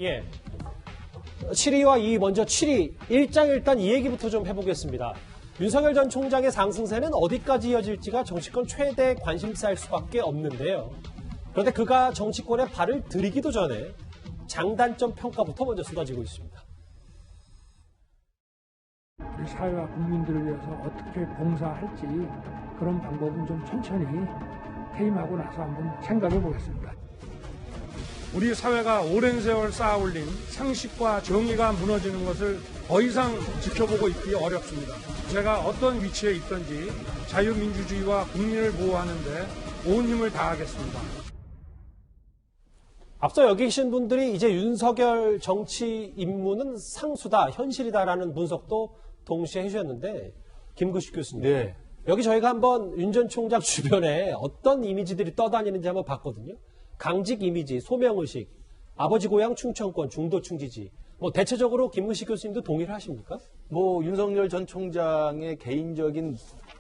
예. 7위와 2위 먼저 7위 일장일단 이 얘기부터 좀 해보겠습니다. 윤석열 전 총장의 상승세는 어디까지 이어질지가 정치권 최대 관심사일 수밖에 없는데요. 그런데 그가 정치권에 발을 들이기도 전에 장단점 평가부터 먼저 쏟아지고 있습니다. 우리 사회와 국민들을 위해서 어떻게 봉사할지 그런 방법은 좀 천천히 퇴임하고 나서 한번 생각해 보겠습니다. 우리 사회가 오랜 세월 쌓아올린 상식과 정의가 무너지는 것을 더 이상 지켜보고 있기 어렵습니다. 제가 어떤 위치에 있든지 자유민주주의와 국민을 보호하는 데 온 힘을 다하겠습니다. 앞서 여기 계신 분들이 이제 윤석열 정치 임무는 상수다, 현실이다라는 분석도 동시에 해주셨는데, 김구식 교수님. 네. 여기 저희가 한번 윤 전 총장 주변에 어떤 이미지들이 떠다니는지 한번 봤거든요. 강직 이미지, 소명의식, 아버지 고향 충청권, 중도층 지지. 뭐 대체적으로 김구식 교수님도 동의를 하십니까? 뭐 윤석열 전 총장의 개인적인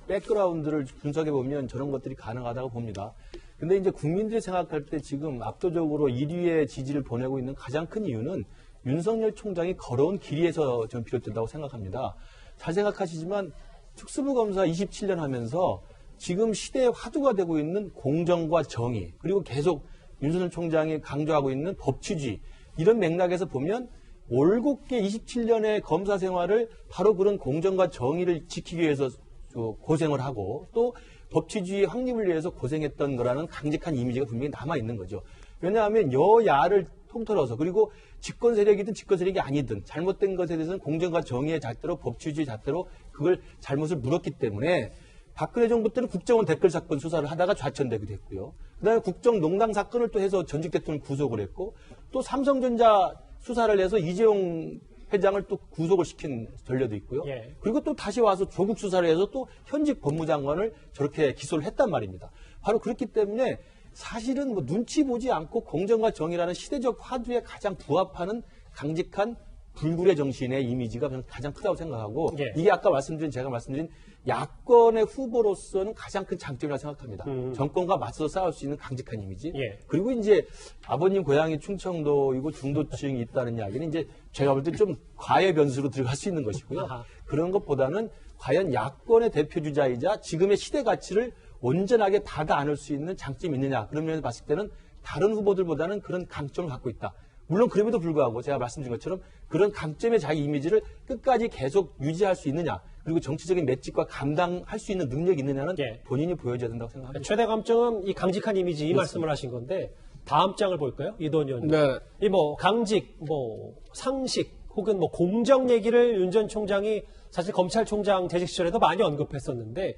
백그라운드를 분석해 보면 저런 것들이 가능하다고 봅니다. 근데 이제 국민들이 생각할 때 지금 압도적으로 1위의 지지를 보내고 있는 가장 큰 이유는 윤석열 총장이 걸어온 길이에서 좀 비롯된다고 생각합니다. 잘 생각하시지만 특수부 검사 27년 하면서 지금 시대의 화두가 되고 있는 공정과 정의, 그리고 계속 윤석열 총장이 강조하고 있는 법치주의, 이런 맥락에서 보면 올곧게 27년의 검사 생활을 바로 그런 공정과 정의를 지키기 위해서 고생을 하고 또 법치주의 확립을 위해서 고생했던 거라는 강직한 이미지가 분명히 남아있는 거죠. 왜냐하면 여야를 통틀어서, 그리고 집권 세력이든 집권 세력이 아니든 잘못된 것에 대해서는 공정과 정의의 잣대로, 법치주의 잣대로 그걸 잘못을 물었기 때문에 박근혜 정부 때는 국정원 댓글 사건 수사를 하다가 좌천되기도 했고요. 그다음에 국정농단 사건을 또 해서 전직 대통령 구속을 했고, 또 삼성전자 수사를 해서 이재용 회장을 또 구속을 시킨 전례도 있고요. 예. 그리고 또 다시 와서 조국 수사를 해서 또 현직 법무장관을 저렇게 기소를 했단 말입니다. 바로 그렇기 때문에 사실은 뭐 눈치 보지 않고 공정과 정의라는 시대적 화두에 가장 부합하는 강직한 불굴의 정신의 이미지가 가장 크다고 생각하고, 예. 이게 아까 제가 말씀드린 야권의 후보로서는 가장 큰 장점이라고 생각합니다. 정권과 맞서 싸울 수 있는 강직한 이미지. 예. 그리고 이제 아버님 고향이 충청도이고 중도층이 있다는 이야기는 이제 제가 볼 때 좀 과외 변수로 들어갈 수 있는 것이고요. 아하. 그런 것보다는 과연 야권의 대표주자이자 지금의 시대 가치를 온전하게 받아 안을 수 있는 장점이 있느냐, 그런 면에서 봤을 때는 다른 후보들보다는 그런 강점을 갖고 있다. 물론 그럼에도 불구하고 제가 말씀드린 것처럼 그런 강점의 자기 이미지를 끝까지 계속 유지할 수 있느냐, 그리고 정치적인 맷집과 감당할 수 있는 능력이 있느냐는 예. 본인이 보여줘야 된다고 생각합니다. 최대 감점은 이 강직한 이미지, 이 그렇습니다. 말씀을 하신 건데, 다음 장을 볼까요? 이도원 의원님. 네. 이 뭐 강직, 뭐 상식, 혹은 뭐 공정 얘기를 윤 전 총장이 사실 검찰총장 재직 시절에도 많이 언급했었는데,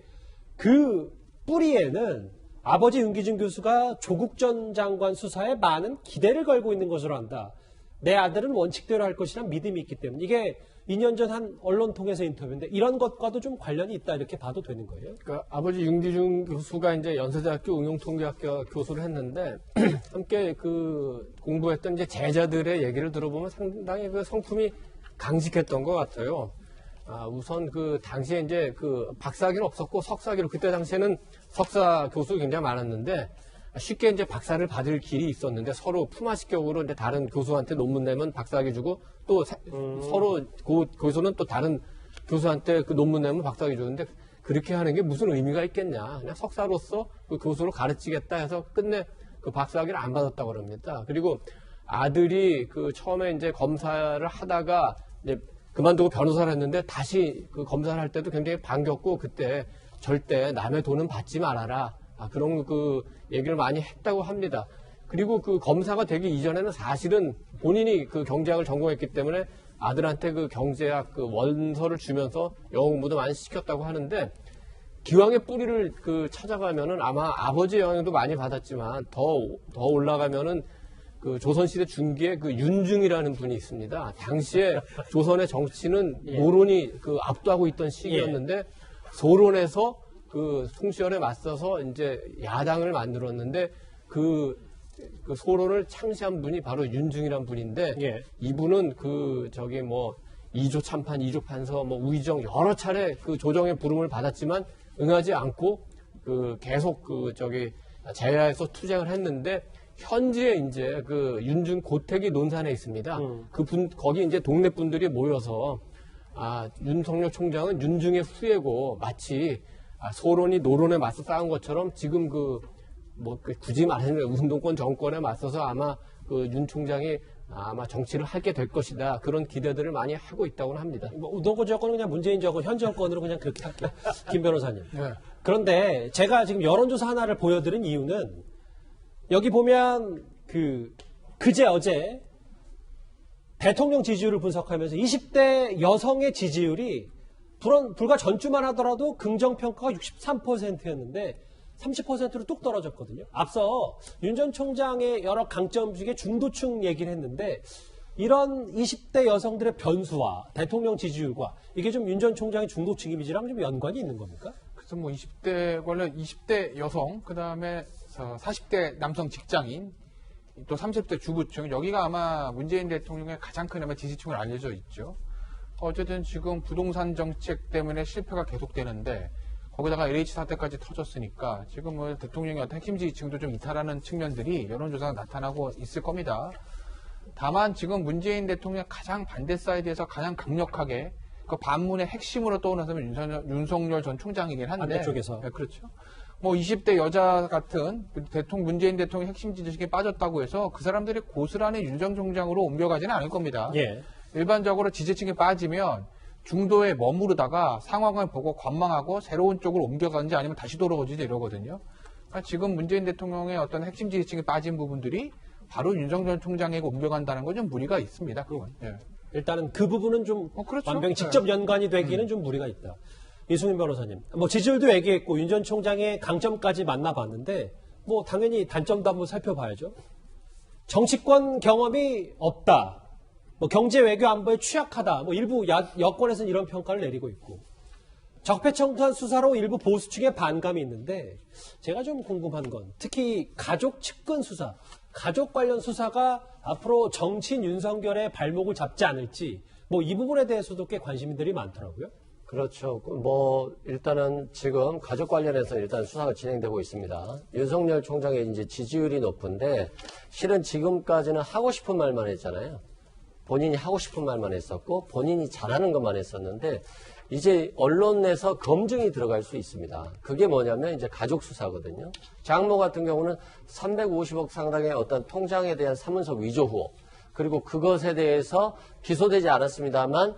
그 뿌리에는 아버지 윤기준 교수가 조국 전 장관 수사에 많은 기대를 걸고 있는 것으로 한다. 내 아들은 원칙대로 할 것이란 믿음이 있기 때문에. 이게 2년 전 한 언론 통해서 인터뷰인데, 이런 것과도 좀 관련이 있다, 이렇게 봐도 되는 거예요? 그러니까 아버지 윤기준 교수가 이제 연세대학교 응용통계학교 교수를 했는데 함께 그 공부했던 이제 제자들의 얘기를 들어보면 상당히 그 성품이 강직했던 것 같아요. 우선 그 당시에 이제 그 박사학위는 없었고 석사학위로, 그때 당시에는 석사 교수 굉장히 많았는데 쉽게 이제 박사를 받을 길이 있었는데 서로 품앗이격으로 이제 다른 교수한테 논문 내면 박사학위 주고, 또 서로 그 교수는 또 다른 교수한테 그 논문 내면 박사학위 주는데, 그렇게 하는 게 무슨 의미가 있겠냐. 그냥 석사로서 그 교수를 가르치겠다 해서 끝내 그 박사학위를 안 받았다고 그럽니다. 그리고 아들이 그 처음에 이제 검사를 하다가 이제 그만두고 변호사를 했는데 다시 그 검사를 할 때도 굉장히 반겼고, 그때 절대 남의 돈은 받지 말아라. 그런 그 얘기를 많이 했다고 합니다. 그리고 그 검사가 되기 이전에는 사실은 본인이 그 경제학을 전공했기 때문에 아들한테 그 경제학 그 원서를 주면서 영어 공부도 많이 시켰다고 하는데, 기왕의 뿌리를 그 찾아가면은 아마 아버지의 영향도 많이 받았지만 더 올라가면은 그 조선시대 중기에 그 윤중이라는 분이 있습니다. 당시에 조선의 정치는 노론이 그 압도하고 있던 시기였는데 소론에서 그 송시열에 맞서서 이제 야당을 만들었는데 그 소론을 창시한 분이 바로 윤중이란 분인데, 예. 이분은 그 저기 뭐 2조 참판, 2조 판서, 뭐 우의정 여러 차례 그 조정의 부름을 받았지만 응하지 않고 그 계속 그 저기 제야에서 투쟁을 했는데, 현지에 이제 그 윤중 고택이 논산에 있습니다. 거기 이제 동네 분들이 모여서 윤석열 총장은 윤중의 후예고 마치 소론이 노론에 맞서 싸운 것처럼 지금 굳이 말하면 운동권 정권에 맞서서 아마 그 윤 총장이 아마 정치를 하게 될 것이다. 그런 기대들을 많이 하고 있다고 합니다. 운동권 정권은 그냥 문재인 정권, 현 정권으로 그냥 그렇게 할게요. 김 변호사님. 네. 그런데 제가 지금 여론조사 하나를 보여드린 이유는 여기 보면 그제 어제 대통령 지지율을 분석하면서 20대 여성의 지지율이 불과 전주만 하더라도 긍정평가가 63%였는데 30%로 뚝 떨어졌거든요. 앞서 윤 전 총장의 여러 강점 중에 중도층 얘기를 했는데 이런 20대 여성들의 변수와 대통령 지지율과 이게 좀 윤 전 총장의 중도층 이미지랑 좀 연관이 있는 겁니까? 그래서 뭐 20대, 원래 20대 여성, 그 다음에 40대 남성 직장인, 또 30대 주부층, 여기가 아마 문재인 대통령의 가장 큰 지지층으로 알려져 있죠. 어쨌든 지금 부동산 정책 때문에 실패가 계속되는데, 거기다가 LH 사태까지 터졌으니까 지금 뭐 대통령의 어떤 핵심 지지층도 좀 이탈하는 측면들이 여론조사가 나타나고 있을 겁니다. 다만 지금 문재인 대통령의 가장 반대 사이드에서 가장 강력하게 그 반문의 핵심으로 떠오르는 사람은 윤석열 전 총장이긴 한데. 반대쪽에서. 네, 그렇죠. 뭐 20대 여자 같은 문재인 대통령 핵심 지지층에 빠졌다고 해서 그 사람들이 고스란히 윤 전 총장으로 옮겨가지는 않을 겁니다. 예. 일반적으로 지지층에 빠지면 중도에 머무르다가 상황을 보고 관망하고 새로운 쪽으로 옮겨가는지 아니면 다시 돌아오지 이러거든요. 그러니까 지금 문재인 대통령의 어떤 핵심 지지층에 빠진 부분들이 바로 윤석열 총장에게 옮겨간다는 건 좀 무리가 있습니다. 그건. 예. 일단은 그 부분은 좀 그렇죠. 완벽히 직접 연관이 되기는 좀 무리가 있다. 이승민 변호사님, 뭐 지지율도 얘기했고 윤 전 총장의 강점까지 만나봤는데 뭐 당연히 단점도 한번 살펴봐야죠. 정치권 경험이 없다. 뭐 경제 외교 안보에 취약하다. 뭐 일부 여권에서는 이런 평가를 내리고 있고 적폐청산 수사로 일부 보수 측의 반감이 있는데 제가 좀 궁금한 건 특히 가족 측근 수사, 가족 관련 수사가 앞으로 정치인 윤석열의 발목을 잡지 않을지 뭐 이 부분에 대해서도 꽤 관심들이 많더라고요. 그렇죠. 뭐 일단은 지금 가족 관련해서 일단 수사가 진행되고 있습니다. 윤석열 총장의 이제 지지율이 높은데 실은 지금까지는 하고 싶은 말만 했잖아요. 본인이 하고 싶은 말만 했었고 본인이 잘하는 것만 했었는데 이제 언론 내에서 검증이 들어갈 수 있습니다. 그게 뭐냐면 이제 가족 수사거든요. 장모 같은 경우는 350억 상당의 어떤 통장에 대한 사문서 위조 후원 그리고 그것에 대해서 기소되지 않았습니다만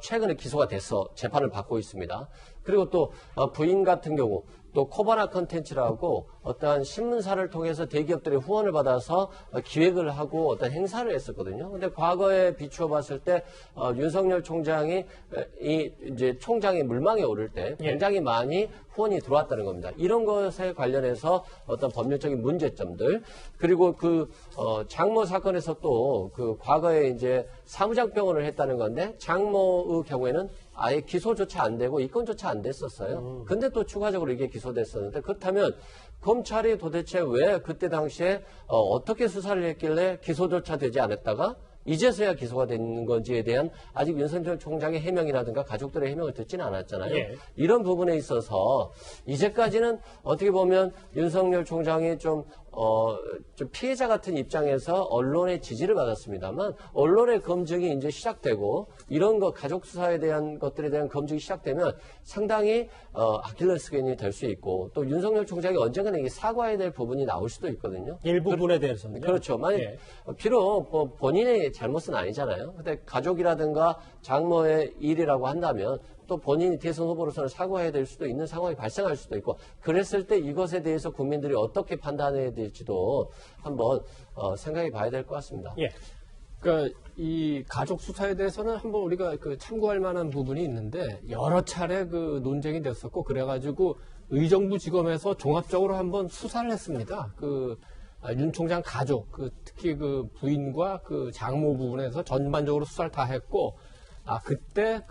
최근에 기소가 돼서 재판을 받고 있습니다. 그리고 또 부인 같은 경우 또 코바나 컨텐츠라고 어떠한 신문사를 통해서 대기업들의 후원을 받아서 기획을 하고 어떤 행사를 했었거든요. 근데 과거에 비추어 봤을 때 윤석열 총장이 이제 총장이 물망에 오를 때 굉장히 많이 후원이 들어왔다는 겁니다. 이런 것에 관련해서 어떤 법률적인 문제점들 그리고 장모 사건에서 또 과거에 이제 사무장병원을 했다는 건데 장모의 경우에는 아예 기소조차 안 되고 입건조차 안 됐었어요. 근데 또 추가적으로 이게 기소됐었는데 그렇다면 검찰이 도대체 왜 그때 당시에 어떻게 수사를 했길래 기소조차 되지 않았다가 이제서야 기소가 되는 건지에 대한 아직 윤석열 총장의 해명이라든가 가족들의 해명을 듣지는 않았잖아요. 예. 이런 부분에 있어서 이제까지는 어떻게 보면 윤석열 총장이 좀 피해자 같은 입장에서 언론의 지지를 받았습니다만 언론의 검증이 이제 시작되고 이런 거 가족 수사에 대한 것들에 대한 검증이 시작되면 상당히 아킬레스腱이 될 수 있고 또 윤석열 총장이 언젠가는 이게 사과해야 될 부분이 나올 수도 있거든요. 일부분에 대해서는 그렇죠. 만약 비록 본인의 잘못은 아니잖아요. 근데 가족이라든가 장모의 일이라고 한다면 또 본인이 대선 후보로서는 사과해야 될 수도 있는 상황이 발생할 수도 있고 그랬을 때 이것에 대해서 국민들이 어떻게 판단해야 될지도 한번 생각해 봐야 될 것 같습니다. 예. 그러니까 이 가족 수사에 대해서는 한번 우리가 참고할 만한 부분이 있는데 여러 차례 논쟁이 됐었고 그래가지고 의정부지검에서 종합적으로 한번 수사를 했습니다. 윤 총장 가족, 특히 부인과 장모 부분에서 전반적으로 수사를 다 했고 그때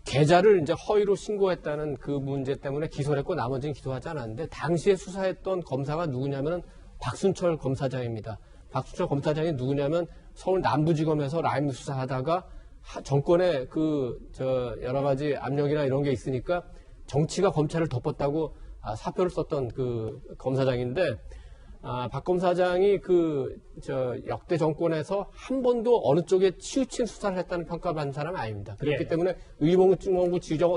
계좌를 이제 허위로 신고했다는 그 문제 때문에 기소를 했고 나머지는 기소하지 않았는데 당시에 수사했던 검사가 누구냐면 박순철 검사장입니다. 박순철 검사장이 누구냐면 서울 남부지검에서 라임 수사하다가 정권의 여러 가지 압력이나 이런 게 있으니까 정치가 검찰을 덮었다고 사표를 썼던 검사장인데 박 검사장이 역대 정권에서 한 번도 어느 쪽에 치우친 수사를 했다는 평가를 받는 사람은 아닙니다. 그렇기 예. 때문에 의정부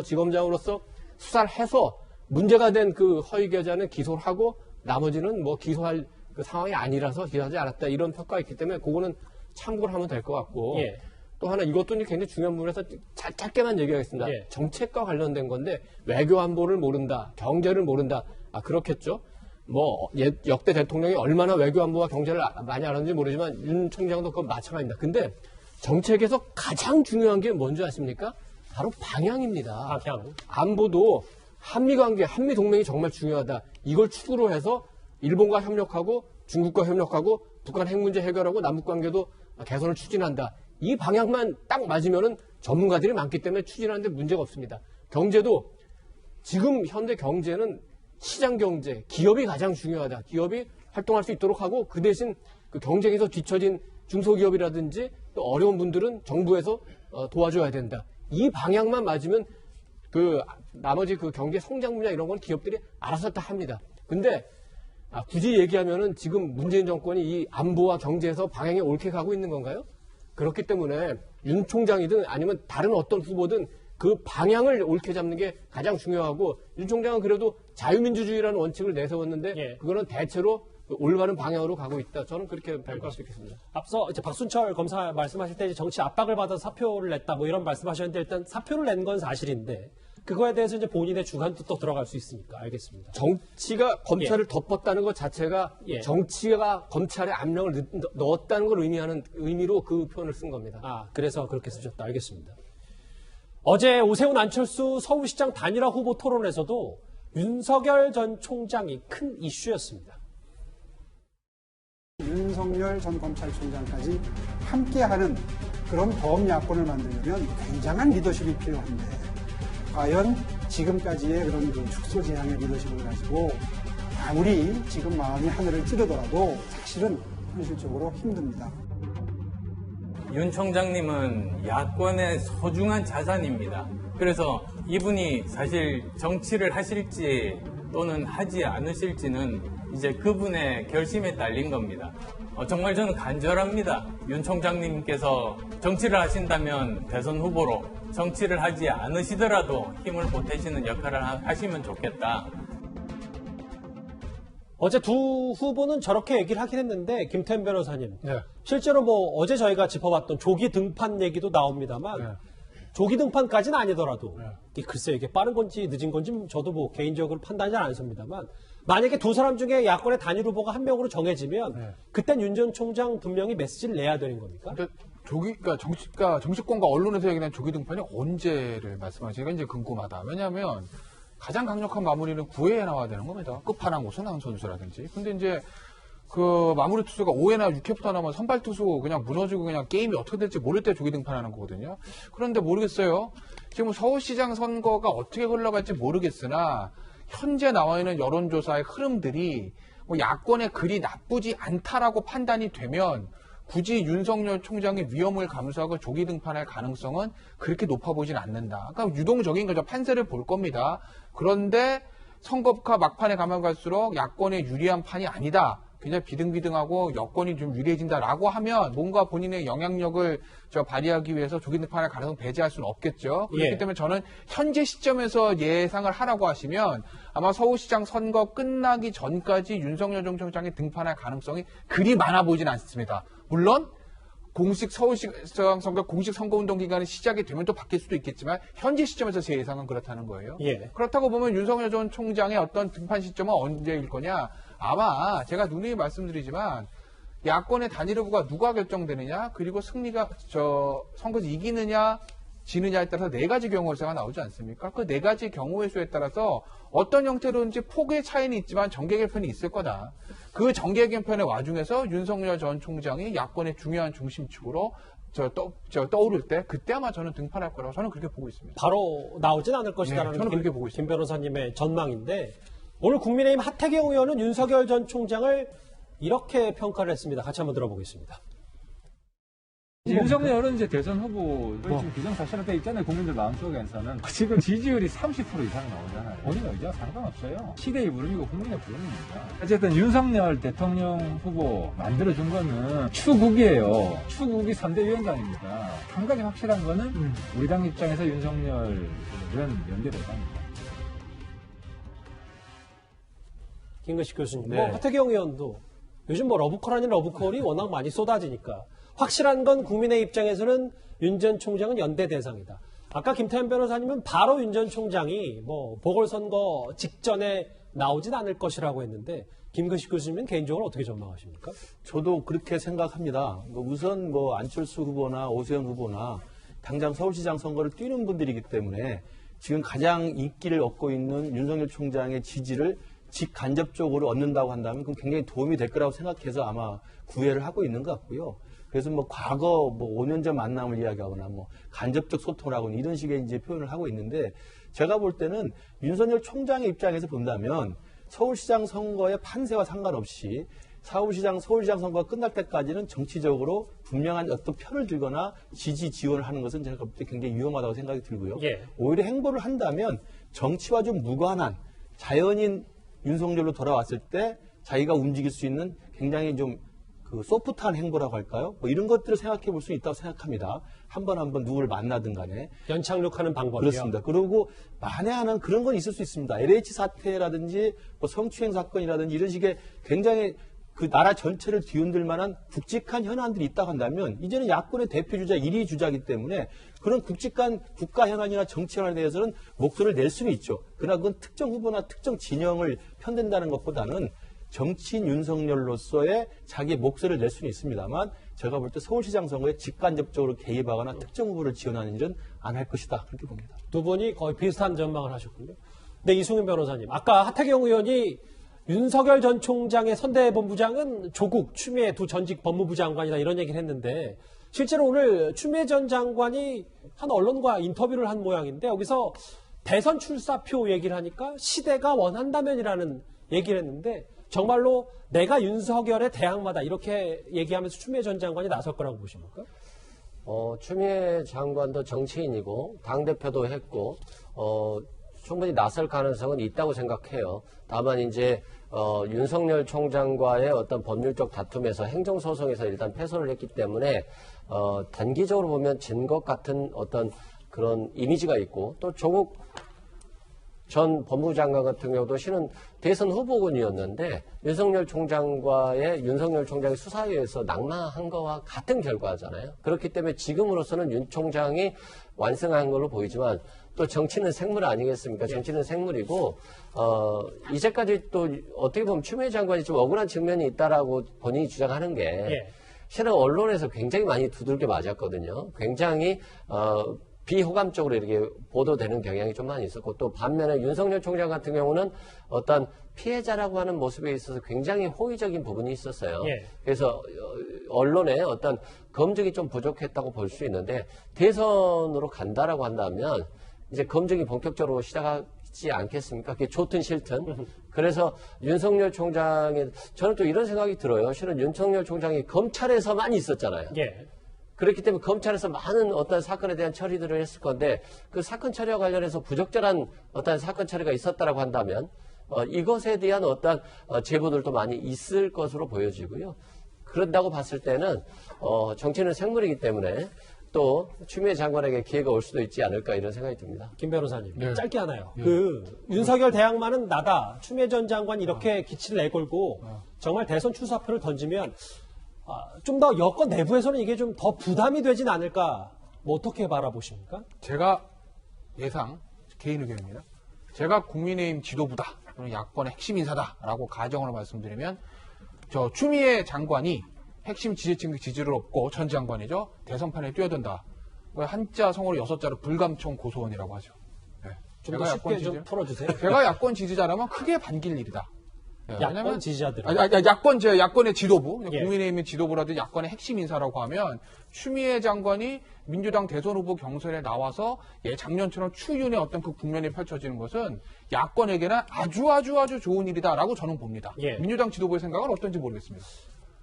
지검장으로서 수사를 해서 문제가 된 그 허위 계좌는 기소를 하고 나머지는 뭐 기소할 그 상황이 아니라서 기소하지 않았다 이런 평가가 있기 때문에 그거는 참고를 하면 될 것 같고 예. 또 하나 이것도 이제 굉장히 중요한 부분에서 짧게만 얘기하겠습니다. 예. 정책과 관련된 건데 외교 안보를 모른다, 경제를 모른다. 그렇겠죠. 뭐 역대 대통령이 얼마나 외교 안보와 경제를 많이 알았는지 모르지만 윤 총장도 그건 마찬가지입니다. 근데 정책에서 가장 중요한 게 뭔지 아십니까? 바로 방향입니다. 방향. 안보도 한미 관계, 한미 동맹이 정말 중요하다. 이걸 축으로 해서 일본과 협력하고 중국과 협력하고 북한 핵 문제 해결하고 남북 관계도 개선을 추진한다. 이 방향만 딱 맞으면은 전문가들이 많기 때문에 추진하는데 문제가 없습니다. 경제도 지금 현대 경제는 시장 경제, 기업이 가장 중요하다. 기업이 활동할 수 있도록 하고 그 대신 그 경쟁에서 뒤처진 중소기업이라든지 또 어려운 분들은 정부에서 도와줘야 된다. 이 방향만 맞으면 그 나머지 그 경제 성장 분야 이런 건 기업들이 알아서 다 합니다. 근데 굳이 얘기하면은 지금 문재인 정권이 이 안보와 경제에서 방향이 옳게 가고 있는 건가요? 그렇기 때문에 윤 총장이든 아니면 다른 어떤 후보든 그 방향을 옳게 잡는 게 가장 중요하고 윤 총장은 그래도 자유민주주의라는 원칙을 내세웠는데 예. 그거는 대체로 올바른 방향으로 가고 있다. 저는 그렇게 평가할 수 있겠습니다. 앞서 이제 박순철 검사 말씀하실 때 이제 정치 압박을 받아서 사표를 냈다 뭐 이런 말씀하셨는데 일단 사표를 낸 건 사실인데 그거에 대해서 이제 본인의 주관도 또 들어갈 수 있으니까 알겠습니다. 정치가 검찰을 덮었다는 것 자체가 예. 정치가 검찰에 압력을 넣었다는 걸 의미하는 의미로 그 표현을 쓴 겁니다. 그래서 그렇게 쓰셨다. 알겠습니다. 어제 오세훈 안철수 서울시장 단일화 후보 토론에서도 윤석열 전 총장이 큰 이슈였습니다. 윤석열 전 검찰총장까지 함께하는 그런 범야권을 만들려면 굉장한 리더십이 필요한데 과연 지금까지의 그런 그 축소지향의 리더십을 가지고 아무리 지금 마음이 하늘을 찌르더라도 사실은 현실적으로 힘듭니다. 윤 총장님은 야권의 소중한 자산입니다. 그래서 이분이 사실 정치를 하실지 또는 하지 않으실지는 이제 그분의 결심에 딸린 겁니다. 정말 저는 간절합니다. 윤 총장님께서 정치를 하신다면 대선 후보로 정치를 하지 않으시더라도 힘을 보태시는 역할을 하시면 좋겠다. 어제 두 후보는 저렇게 얘기를 하긴 했는데 김태현 변호사님 네. 실제로 뭐 어제 저희가 짚어봤던 조기 등판 얘기도 나옵니다만 네. 조기 등판까지는 아니더라도 글쎄 이게 빠른 건지 늦은 건지 저도 뭐 개인적으로 판단이 잘 안 섭니다만 만약에 두 사람 중에 야권의 단일 후보가 한 명으로 정해지면 그땐 윤 전 총장 분명히 메시지를 내야 되는 겁니까? 근데 정치권과 언론에서 얘기하는 조기 등판이 언제를 말씀하시니까 이제 궁금하다. 왜냐하면 가장 강력한 마무리는 9회에 나와야 되는 겁니다. 끝판왕 오승환 선수라든지. 근데 이제 그 마무리 투수가 5회나 6회부터 나오면 선발 투수 그냥 무너지고 그냥 게임이 어떻게 될지 모를 때 조기 등판하는 거거든요. 그런데 모르겠어요. 지금 서울시장 선거가 어떻게 흘러갈지 모르겠으나 현재 나와 있는 여론조사의 흐름들이 뭐 야권의 글이 나쁘지 않다라고 판단이 되면 굳이 윤석열 총장의 위험을 감수하고 조기 등판할 가능성은 그렇게 높아 보이진 않는다. 그러니까 유동적인 거죠. 판세를 볼 겁니다. 그런데 선거가 막판에 가면 갈수록 야권의 유리한 판이 아니다. 굉장히 비등비등하고 여권이 좀 유리해진다라고 하면 뭔가 본인의 영향력을 발휘하기 위해서 조기 등판할 가능성을 배제할 수는 없겠죠. 그렇기 예. 때문에 저는 현재 시점에서 예상을 하라고 하시면 아마 서울시장 선거 끝나기 전까지 윤석열 전 총장이 등판할 가능성이 그리 많아 보이진 않습니다. 물론 공식 서울시장 선거 공식 선거운동 기간이 시작이 되면 또 바뀔 수도 있겠지만 현재 시점에서 제 예상은 그렇다는 거예요. 예. 그렇다고 보면 윤석열 전 총장의 어떤 등판 시점은 언제일 거냐? 아마 제가 누누이 말씀드리지만 야권의 단일 후보가 누가 결정되느냐 그리고 승리가 선거에서 이기느냐 지느냐에 따라서 네 가지 경우의 수가 나오지 않습니까? 그 네 가지 경우의 수에 따라서 어떤 형태로든지 폭의 차이는 있지만 정계 개편이 있을 거다. 그 정계 개편의 와중에서 윤석열 전 총장이 야권의 중요한 중심축으로 떠오를 때 그때 아마 저는 등판할 거라고 저는 그렇게 보고 있습니다. 바로 나오진 않을 것이다라는 네, 저는 그렇게 보고 김 변호사님의 전망인데 오늘 국민의힘 하태경 의원은 윤석열 전 총장을 이렇게 평가를 했습니다. 같이 한번 들어보겠습니다. 윤석열은 이제 대선 후보를 지금 기정사실화돼 있잖아요. 국민들 마음속에서는. 지금 지지율이 30% 이상 나오잖아요. 본인 의지와 상관없어요. 시대의 부름이고 국민의 부름입니다. 어쨌든 윤석열 대통령 후보 만들어준 거는 추국이에요. 추국이 3대 위원장입니다. 한 가지 확실한 거는 우리 당 입장에서 윤석열은 연대대상입니다. 김근식 교수님, 네. 뭐 하태경 의원도 요즘 뭐 러브콜 아닌 러브콜이 워낙 많이 쏟아지니까 확실한 건 국민의 입장에서는 윤 전 총장은 연대 대상이다. 아까 김태현 변호사님은 바로 윤 전 총장이 뭐 보궐선거 직전에 나오진 않을 것이라고 했는데 김근식 교수님은 개인적으로 어떻게 전망하십니까? 저도 그렇게 생각합니다. 우선 안철수 후보나 오세훈 후보나 당장 서울시장 선거를 뛰는 분들이기 때문에 지금 가장 인기를 얻고 있는 윤석열 총장의 지지를 직간접적으로 얻는다고 한다면 그건 굉장히 도움이 될 거라고 생각해서 아마 구애를 하고 있는 것 같고요. 그래서 과거 5년 전 만남을 이야기하거나 간접적 소통하거나 이런 식의 이제 표현을 하고 있는데 제가 볼 때는 윤석열 총장의 입장에서 본다면 서울시장 선거의 판세와 상관없이 서울시장 선거가 끝날 때까지는 정치적으로 분명한 어떤 편을 들거나 지지 지원을 하는 것은 제가 볼 때 굉장히 위험하다고 생각이 들고요. 예. 오히려 행보를 한다면 정치와 좀 무관한 자연인 윤석열로 돌아왔을 때 자기가 움직일 수 있는 굉장히 좀 소프트한 행보라고 할까요? 이런 것들을 생각해 볼 수 있다고 생각합니다. 한 번 누구를 만나든 간에. 연착륙하는 방법이요. 그렇습니다. 그리고 만에 하나 그런 건 있을 수 있습니다. LH 사태라든지 성추행 사건이라든지 이런 식의 굉장히 그 나라 전체를 뒤흔들 만한 굵직한 현안들이 있다고 한다면 이제는 야권의 대표주자 1위 주자이기 때문에 그런 굵직한 국가 현안이나 정치 현안에 대해서는 목소리를 낼 수는 있죠. 그러나 그건 특정 후보나 특정 진영을 편든다는 것보다는 정치인 윤석열로서의 자기의 목소리를 낼 수는 있습니다만 제가 볼 때 서울시장 선거에 직간접적으로 개입하거나 특정 후보를 지원하는 일은 안 할 것이다. 그렇게 봅니다. 두 분이 거의 비슷한 전망을 하셨군요. 네, 이승윤 변호사님. 아까 하태경 의원이 윤석열 전 총장의 선대본부장은 조국, 추미애 두 전직 법무부 장관이다 이런 얘기를 했는데 실제로 오늘 추미애 전 장관이 한 언론과 인터뷰를 한 모양인데 여기서 대선 출사표 얘기를 하니까 시대가 원한다면이라는 얘기를 했는데 정말로 내가 윤석열의 대항마다 이렇게 얘기하면서 추미애 전 장관이 나설 거라고 보십니까? 추미애 장관도 정치인이고 당대표도 했고 충분히 나설 가능성은 있다고 생각해요. 다만 이제 윤석열 총장과의 어떤 법률적 다툼에서 행정소송에서 일단 패소를 했기 때문에 단기적으로 보면 진 것 같은 어떤 그런 이미지가 있고 또 조국 전 법무부 장관 같은 경우도 실은 대선 후보군이었는데 윤석열 총장의 수사위에서 낙마한 거와 같은 결과잖아요. 그렇기 때문에 지금으로서는 윤 총장이 완승한 걸로 보이지만 또 정치는 생물 아니겠습니까? 정치는 생물이고 이제까지 또 어떻게 보면 추미애 장관이 좀 억울한 측면이 있다라고 본인이 주장하는 게 실은 언론에서 굉장히 많이 두들겨 맞았거든요. 굉장히 비호감적으로 이렇게 보도되는 경향이 좀 많이 있었고 또 반면에 윤석열 총장 같은 경우는 어떤 피해자라고 하는 모습에 있어서 굉장히 호의적인 부분이 있었어요. 그래서 언론에 어떤 검증이 좀 부족했다고 볼 수 있는데 대선으로 간다라고 한다면 이제 검증이 본격적으로 시작하지 않겠습니까? 그게 좋든 싫든. 그래서 윤석열 총장의 저는 또 이런 생각이 들어요. 실은 윤석열 총장이 검찰에서만 있었잖아요. 그렇기 때문에 검찰에서 많은 어떤 사건에 대한 처리들을 했을 건데 그 사건 처리와 관련해서 부적절한 어떤 사건 처리가 있었다라고 한다면 이것에 대한 어떤 제보들도 많이 있을 것으로 보여지고요. 그런다고 봤을 때는 정치는 생물이기 때문에 또 추미애 장관에게 기회가 올 수도 있지 않을까 이런 생각이 듭니다. 김 변호사님, 짧게 하나요. 윤석열 대항마는 나다. 추미애 전 장관이 이렇게 기치를 내걸고 정말 대선 출사표를 던지면 좀 더 여권 내부에서는 이게 좀 더 부담이 되진 않을까? 어떻게 바라보십니까? 제가 예상, 개인 의견입니다. 제가 국민의힘 지도부다, 또는 야권의 핵심 인사다라고 가정으로 말씀드리면 저 추미애 장관이 핵심 지지층 지지를 얻고 전 장관이죠. 대선판에 뛰어든다. 한자 성어로 6자로 불감청 고소원이라고 하죠. 좀 더 쉽게 좀 풀어주세요. 제가 야권 지지자라면 크게 반길 일이다. 야권 지지자들. 야권의 지도부, 국민의힘의 지도부라든지 야권의 핵심 인사라고 하면 추미애 장관이 민주당 대선 후보 경선에 나와서 작년처럼 추윤의 어떤 그 국면이 펼쳐지는 것은 야권에게는 아주 좋은 일이다라고 저는 봅니다. 민주당 지도부의 생각은 어떤지 모르겠습니다.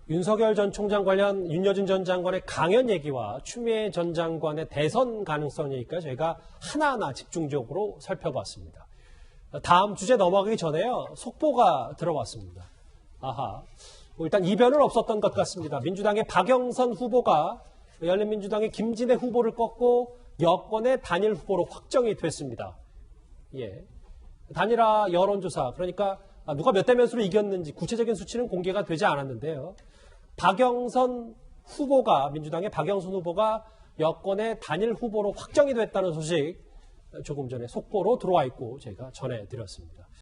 윤석열 전 총장 관련 윤여준 전 장관의 강연 얘기와 추미애 전 장관의 대선 가능성 얘기까지 저희가 하나하나 집중적으로 살펴봤습니다. 다음 주제 넘어가기 전에요. 속보가 들어왔습니다. 일단 이변은 없었던 것 같습니다. 민주당의 박영선 후보가 열린민주당의 김진애 후보를 꺾고 여권의 단일 후보로 확정이 됐습니다. 예. 단일화 여론조사, 그러니까 누가 몇 대 몇으로 이겼는지 구체적인 수치는 공개가 되지 않았는데요. 박영선 후보가, 민주당의 박영선 후보가 여권의 단일 후보로 확정이 됐다는 소식 조금 전에 속보로 들어와 있고 제가 전해드렸습니다.